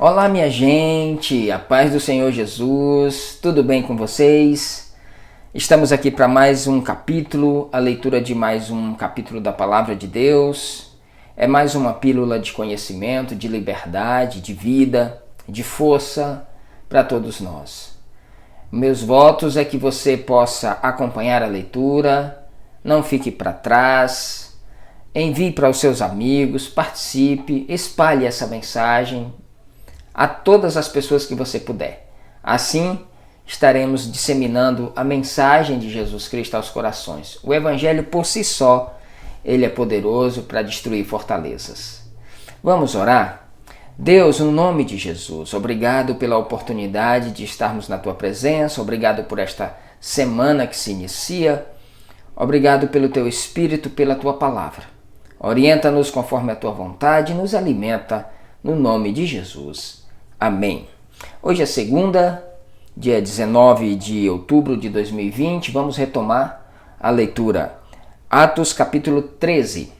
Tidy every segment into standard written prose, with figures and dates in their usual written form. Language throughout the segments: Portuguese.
Olá, minha gente, a paz do Senhor Jesus, tudo bem com vocês? Estamos aqui para mais um capítulo, a leitura de mais um capítulo da Palavra de Deus. É mais uma pílula de conhecimento, de liberdade, de vida, de força para todos nós. Meus votos é que você possa acompanhar a leitura, não fique para trás, envie para os seus amigos, participe, espalhe essa mensagem a todas as pessoas que você puder. Assim, estaremos disseminando a mensagem de Jesus Cristo aos corações. O Evangelho por si só, ele é poderoso para destruir fortalezas. Vamos orar? Deus, no nome de Jesus, obrigado pela oportunidade de estarmos na Tua presença, obrigado por esta semana que se inicia, obrigado pelo Teu Espírito, pela Tua Palavra. Orienta-nos conforme a Tua vontade e nos alimenta no nome de Jesus. Amém. Hoje é segunda, dia 19 de outubro de 2020. Vamos retomar a leitura. Atos capítulo 13.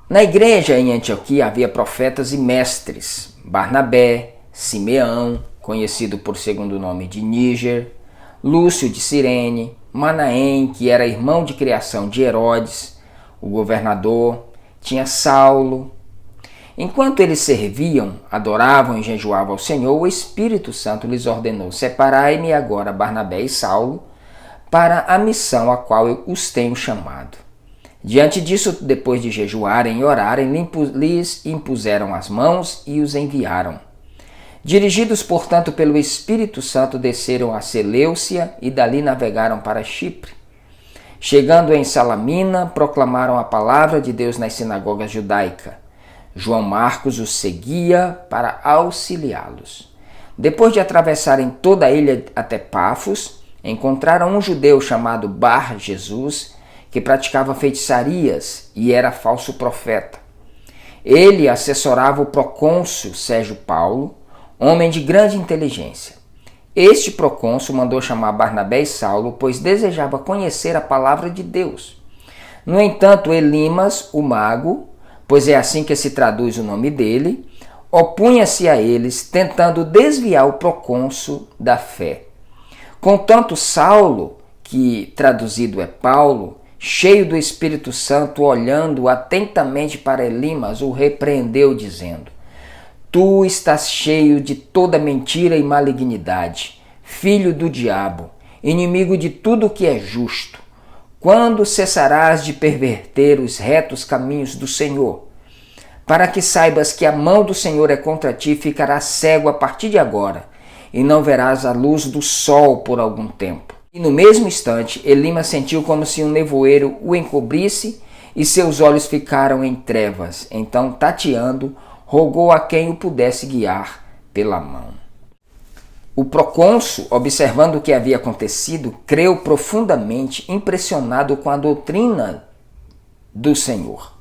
Na igreja em Antioquia havia profetas e mestres. Barnabé, Simeão, conhecido por segundo nome de Níger, Lúcio de Cirene, Manaém, que era irmão de criação de Herodes, o governador, tinha Saulo. Enquanto eles serviam, adoravam e jejuavam ao Senhor, o Espírito Santo lhes ordenou: separai-me agora Barnabé e Saulo para a missão a qual eu os tenho chamado. Diante disso, depois de jejuarem e orarem, lhes impuseram as mãos e os enviaram. Dirigidos, portanto, pelo Espírito Santo, desceram a Seleucia e dali navegaram para Chipre. Chegando em Salamina, proclamaram a palavra de Deus nas sinagogas judaicas. João Marcos os seguia para auxiliá-los. Depois de atravessarem toda a ilha até Pafos, encontraram um judeu chamado Bar-Jesus, que praticava feitiçarias e era falso profeta. Ele assessorava o procônsul Sérgio Paulo, homem de grande inteligência. Este procônsul mandou chamar Barnabé e Saulo, pois desejava conhecer a palavra de Deus. No entanto, Elimas, o mago, pois é assim que se traduz o nome dele, opunha-se a eles, tentando desviar o procônsul da fé. Contanto, Saulo, que traduzido é Paulo, cheio do Espírito Santo, olhando atentamente para Elimas, o repreendeu, dizendo: Tu estás cheio de toda mentira e malignidade, filho do diabo, inimigo de tudo o que é justo. Quando cessarás de perverter os retos caminhos do Senhor? Para que saibas que a mão do Senhor é contra ti, ficarás cego a partir de agora, e não verás a luz do sol por algum tempo. E no mesmo instante, Elimas sentiu como se um nevoeiro o encobrisse, e seus olhos ficaram em trevas. Então, tateando, rogou a quem o pudesse guiar pela mão. O procônsul, observando o que havia acontecido, creu profundamente, impressionado com a doutrina do Senhor.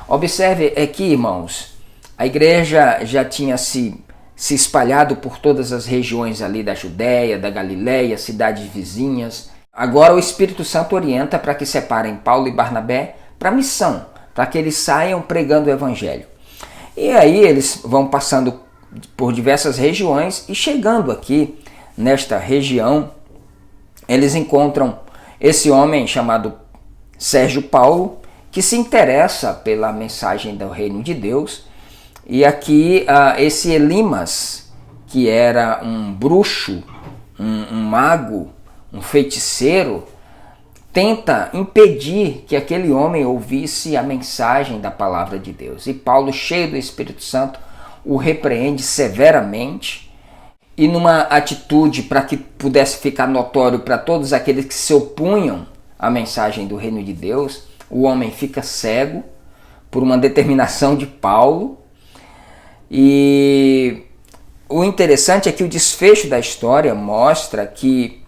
Observe aqui, irmãos, a igreja já tinha se espalhado por todas as regiões ali da Judéia, da Galiléia, cidades vizinhas. Agora o Espírito Santo orienta para que separem Paulo e Barnabé para a missão, para que eles saiam pregando o Evangelho. E aí eles vão passando por diversas regiões e chegando aqui nesta região, eles encontram esse homem chamado Sérgio Paulo, que se interessa pela mensagem do reino de Deus. E aqui esse Elimas, que era um bruxo, um mago, um feiticeiro, tenta impedir que aquele homem ouvisse a mensagem da palavra de Deus. E Paulo, cheio do Espírito Santo, o repreende severamente, e numa atitude para que pudesse ficar notório para todos aqueles que se opunham à mensagem do reino de Deus, o homem fica cego por uma determinação de Paulo. E o interessante é que o desfecho da história mostra que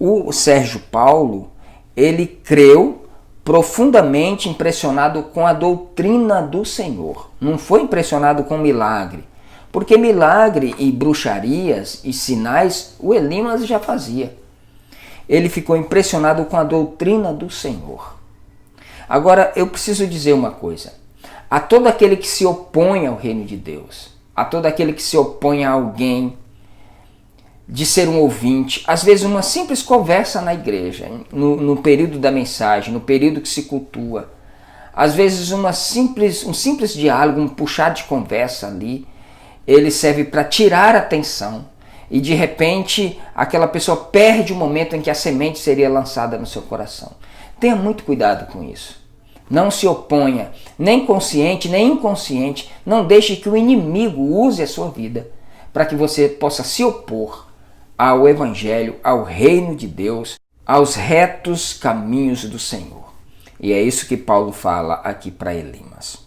o Sérgio Paulo, ele creu profundamente, impressionado com a doutrina do Senhor. Não foi impressionado com milagre, porque milagre e bruxarias e sinais o Elimas já fazia. Ele ficou impressionado com a doutrina do Senhor. Agora, eu preciso dizer uma coisa. A todo aquele que se opõe ao reino de Deus, a todo aquele que se opõe a alguém, de ser um ouvinte, às vezes uma simples conversa na igreja, no período da mensagem, no período que se cultua, às vezes um simples diálogo, um puxar de conversa ali, ele serve para tirar a atenção e de repente aquela pessoa perde o momento em que a semente seria lançada no seu coração. Tenha muito cuidado com isso. Não se oponha, nem consciente, nem inconsciente, não deixe que o inimigo use a sua vida para que você possa se opor ao Evangelho, ao reino de Deus, aos retos caminhos do Senhor. E é isso que Paulo fala aqui para Elimas.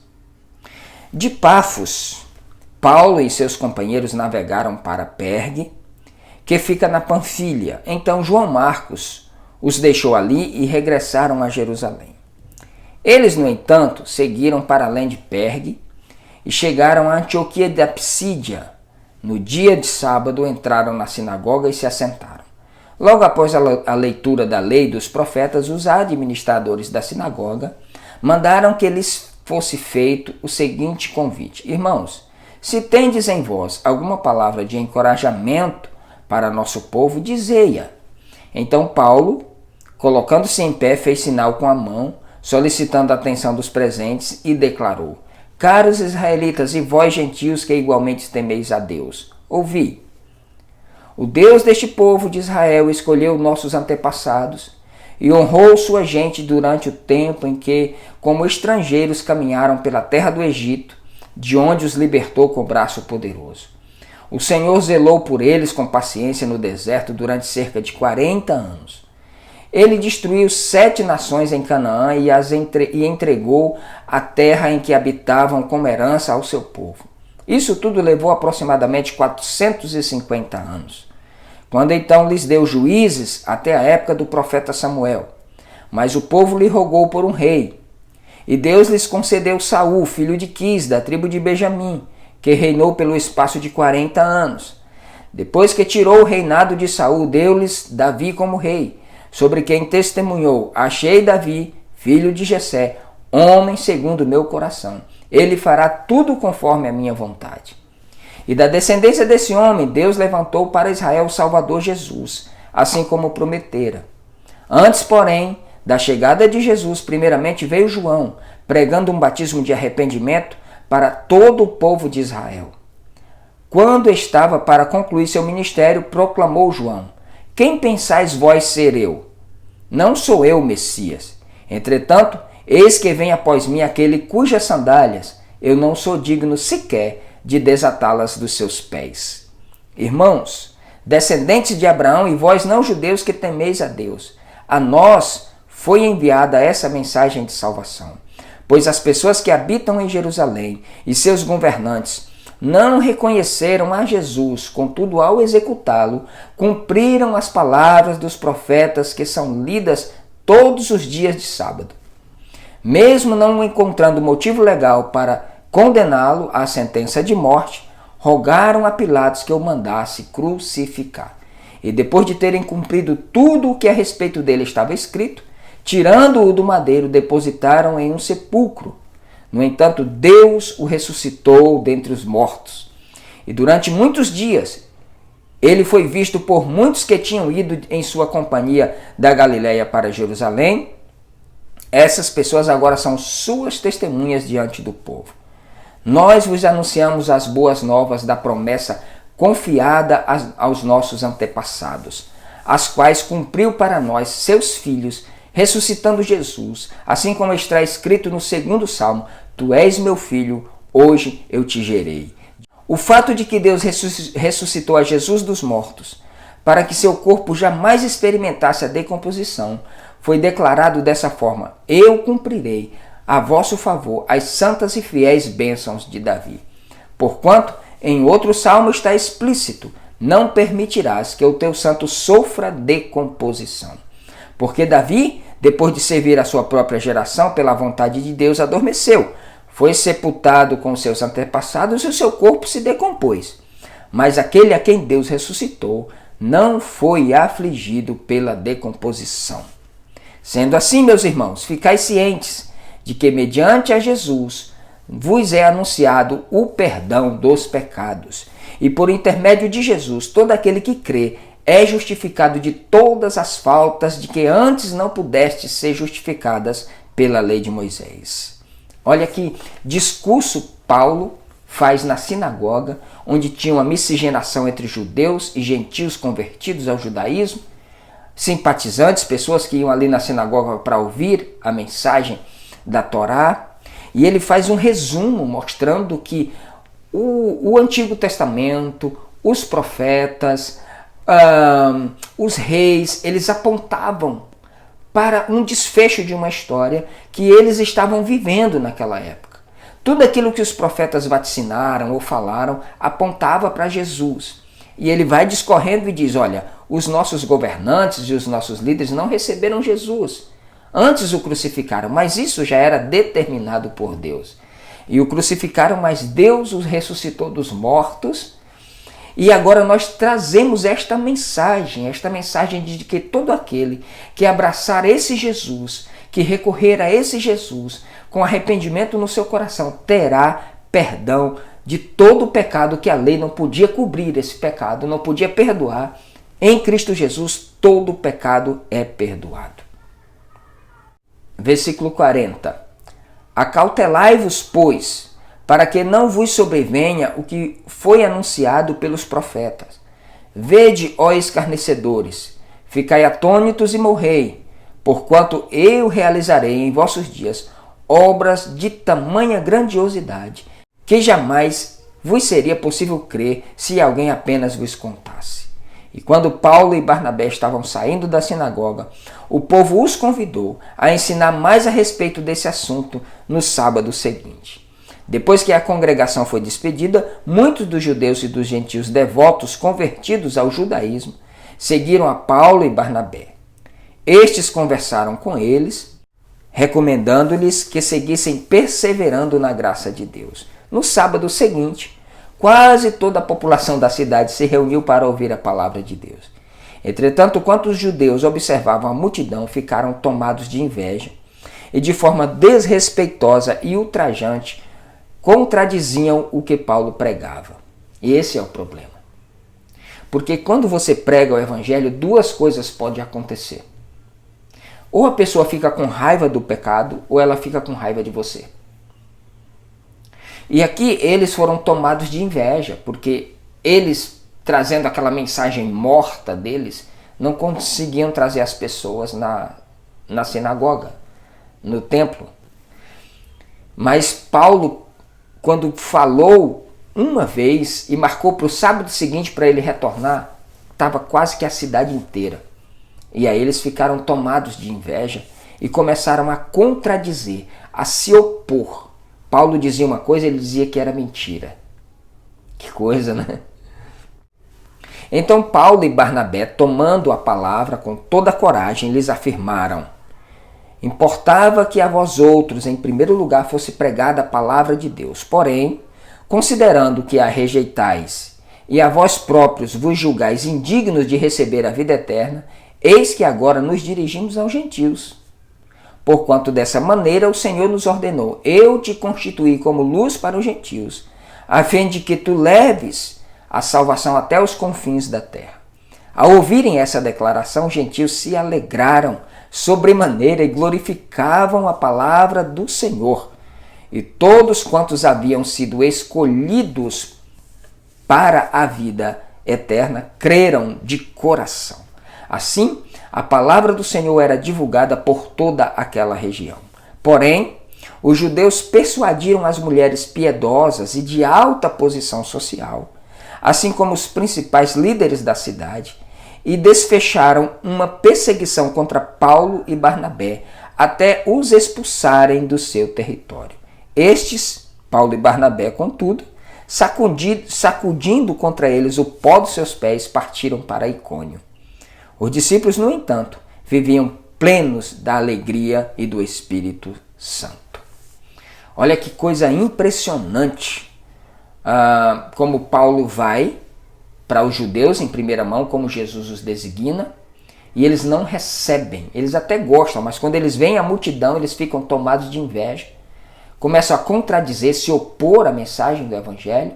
De Pafos, Paulo e seus companheiros navegaram para Pergue, que fica na Panfilha. Então João Marcos os deixou ali e regressaram a Jerusalém. Eles, no entanto, seguiram para além de Pergue e chegaram a Antioquia da Psídia. No dia de sábado entraram na sinagoga e se assentaram. Logo após a leitura da lei dos profetas, os administradores da sinagoga mandaram que lhes fosse feito o seguinte convite: Irmãos, se tendes em vós alguma palavra de encorajamento para nosso povo, dizei-a. Então Paulo, colocando-se em pé, fez sinal com a mão, solicitando a atenção dos presentes, e declarou: Caros israelitas e vós gentios que igualmente temeis a Deus, ouvi. O Deus deste povo de Israel escolheu nossos antepassados e honrou sua gente durante o tempo em que, como estrangeiros, caminharam pela terra do Egito, de onde os libertou com o braço poderoso. O Senhor zelou por eles com paciência no deserto durante cerca de 40 anos. Ele destruiu 7 nações em Canaã e entregou a terra em que habitavam como herança ao seu povo. Isso tudo levou aproximadamente 450 anos, quando então lhes deu juízes até a época do profeta Samuel. Mas o povo lhe rogou por um rei, e Deus lhes concedeu Saul, filho de Quis, da tribo de Benjamim, que reinou pelo espaço de 40 anos. Depois que tirou o reinado de Saul, deu-lhes Davi como rei, sobre quem testemunhou: Achei Davi, filho de Jessé, homem segundo o meu coração. Ele fará tudo conforme a minha vontade. E da descendência desse homem, Deus levantou para Israel o Salvador Jesus, assim como prometera. Antes, porém, da chegada de Jesus, primeiramente veio João, pregando um batismo de arrependimento para todo o povo de Israel. Quando estava para concluir seu ministério, proclamou João: Quem pensais vós ser eu? Não sou eu o Messias. Entretanto, eis que vem após mim aquele cujas sandálias eu não sou digno sequer de desatá-las dos seus pés. Irmãos, descendentes de Abraão e vós não judeus que temeis a Deus, a nós foi enviada essa mensagem de salvação. Pois as pessoas que habitam em Jerusalém e seus governantes não reconheceram a Jesus, contudo, ao executá-lo, cumpriram as palavras dos profetas que são lidas todos os dias de sábado. Mesmo não encontrando motivo legal para condená-lo à sentença de morte, rogaram a Pilatos que o mandasse crucificar. E depois de terem cumprido tudo o que a respeito dele estava escrito, tirando-o do madeiro, depositaram em um sepulcro. No entanto, Deus o ressuscitou dentre os mortos. E durante muitos dias, ele foi visto por muitos que tinham ido em sua companhia da Galiléia para Jerusalém. Essas pessoas agora são suas testemunhas diante do povo. Nós vos anunciamos as boas novas da promessa confiada aos nossos antepassados, as quais cumpriu para nós, seus filhos, ressuscitando Jesus, assim como está escrito no 2º Salmo: Tu és meu filho, hoje eu te gerei. O fato de que Deus ressuscitou a Jesus dos mortos, para que seu corpo jamais experimentasse a decomposição, foi declarado dessa forma: Eu cumprirei a vosso favor as santas e fiéis bênçãos de Davi. Porquanto, em outro salmo está explícito: Não permitirás que o teu santo sofra decomposição. Porque Davi, depois de servir a sua própria geração pela vontade de Deus, adormeceu, foi sepultado com seus antepassados e o seu corpo se decompôs. Mas aquele a quem Deus ressuscitou não foi afligido pela decomposição. Sendo assim, meus irmãos, ficai cientes de que mediante a Jesus vos é anunciado o perdão dos pecados. E por intermédio de Jesus, todo aquele que crê é justificado de todas as faltas de que antes não pudestes ser justificadas pela lei de Moisés. Olha que discurso Paulo faz na sinagoga, onde tinha uma miscigenação entre judeus e gentios convertidos ao judaísmo, simpatizantes, pessoas que iam ali na sinagoga para ouvir a mensagem da Torá. E ele faz um resumo mostrando que o Antigo Testamento, os profetas, os reis, eles apontavam para um desfecho de uma história que eles estavam vivendo naquela época. Tudo aquilo que os profetas vaticinaram ou falaram apontava para Jesus. E ele vai discorrendo e diz, olha, os nossos governantes e os nossos líderes não receberam Jesus. Antes o crucificaram, mas isso já era determinado por Deus. E o crucificaram, mas Deus os ressuscitou dos mortos. E agora nós trazemos esta mensagem de que todo aquele que abraçar esse Jesus, que recorrer a esse Jesus com arrependimento no seu coração, terá perdão de todo o pecado que a lei não podia cobrir, esse pecado não podia perdoar. Em Cristo Jesus, todo o pecado é perdoado. Versículo 40. Acautelai-vos, pois, para que não vos sobrevenha o que foi anunciado pelos profetas. Vede, ó escarnecedores, ficai atônitos e morrei, porquanto eu realizarei em vossos dias obras de tamanha grandiosidade, que jamais vos seria possível crer se alguém apenas vos contasse. E quando Paulo e Barnabé estavam saindo da sinagoga, o povo os convidou a ensinar mais a respeito desse assunto no sábado seguinte. Depois que a congregação foi despedida, muitos dos judeus e dos gentios devotos convertidos ao judaísmo seguiram a Paulo e Barnabé. Estes conversaram com eles, recomendando-lhes que seguissem perseverando na graça de Deus. No sábado seguinte, quase toda a população da cidade se reuniu para ouvir a palavra de Deus. Entretanto, quando os judeus observavam a multidão, ficaram tomados de inveja e de forma desrespeitosa e ultrajante contradiziam o que Paulo pregava. E esse é o problema. Porque quando você prega o evangelho, duas coisas podem acontecer. Ou a pessoa fica com raiva do pecado, ou ela fica com raiva de você. E aqui eles foram tomados de inveja, porque eles, trazendo aquela mensagem morta deles, não conseguiam trazer as pessoas na sinagoga, no templo. Mas Paulo, quando falou uma vez e marcou para o sábado seguinte para ele retornar, estava quase que a cidade inteira. E aí eles ficaram tomados de inveja e começaram a contradizer, a se opor. Paulo dizia uma coisa, ele dizia que era mentira. Que coisa, né? Então Paulo e Barnabé, tomando a palavra com toda a coragem, lhes afirmaram: importava que a vós outros, em primeiro lugar, fosse pregada a palavra de Deus. Porém, considerando que a rejeitais e a vós próprios vos julgais indignos de receber a vida eterna, eis que agora nos dirigimos aos gentios. Porquanto dessa maneira o Senhor nos ordenou: eu te constituí como luz para os gentios, a fim de que tu leves a salvação até os confins da terra. Ao ouvirem essa declaração, os gentios se alegraram sobremaneira e glorificavam a palavra do Senhor. E todos quantos haviam sido escolhidos para a vida eterna creram de coração. Assim, a palavra do Senhor era divulgada por toda aquela região. Porém, os judeus persuadiram as mulheres piedosas e de alta posição social, assim como os principais líderes da cidade, e desfecharam uma perseguição contra Paulo e Barnabé, até os expulsarem do seu território. Estes, Paulo e Barnabé, contudo, sacudindo contra eles o pó dos seus pés, partiram para Icônio. Os discípulos, no entanto, viviam plenos da alegria e do Espírito Santo. Olha que coisa impressionante como Paulo vai para os judeus em primeira mão, como Jesus os designa, e eles não recebem. Eles até gostam, mas quando eles veem a multidão, eles ficam tomados de inveja, começam a contradizer, se opor à mensagem do Evangelho,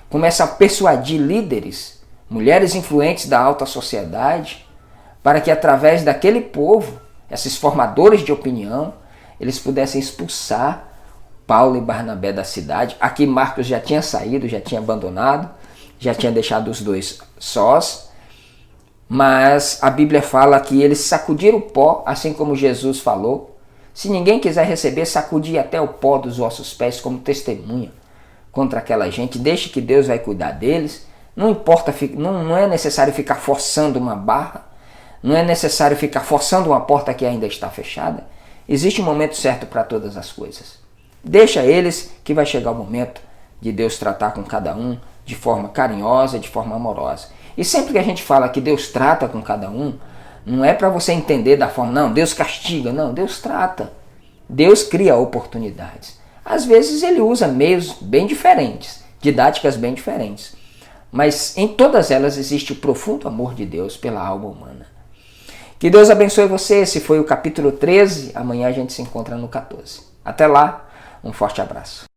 começam a persuadir líderes, mulheres influentes da alta sociedade, para que através daquele povo, esses formadores de opinião, eles pudessem expulsar Paulo e Barnabé da cidade. Aqui Marcos já tinha saído, já tinha abandonado, já tinha deixado os dois sós, mas a Bíblia fala que eles sacudiram o pó, assim como Jesus falou. Se ninguém quiser receber, sacudir até o pó dos vossos pés como testemunha contra aquela gente. Deixe que Deus vai cuidar deles. Não importa, não é necessário ficar forçando uma barra, não é necessário ficar forçando uma porta que ainda está fechada. Existe um momento certo para todas as coisas. Deixa eles que vai chegar o momento de Deus tratar com cada um de forma carinhosa, de forma amorosa. E sempre que a gente fala que Deus trata com cada um, não é para você entender da forma, não, Deus castiga, não, Deus trata. Deus cria oportunidades. Às vezes ele usa meios bem diferentes, didáticas bem diferentes. Mas em todas elas existe o profundo amor de Deus pela alma humana. Que Deus abençoe você. Esse foi o capítulo 13. Amanhã a gente se encontra no 14. Até lá, um forte abraço.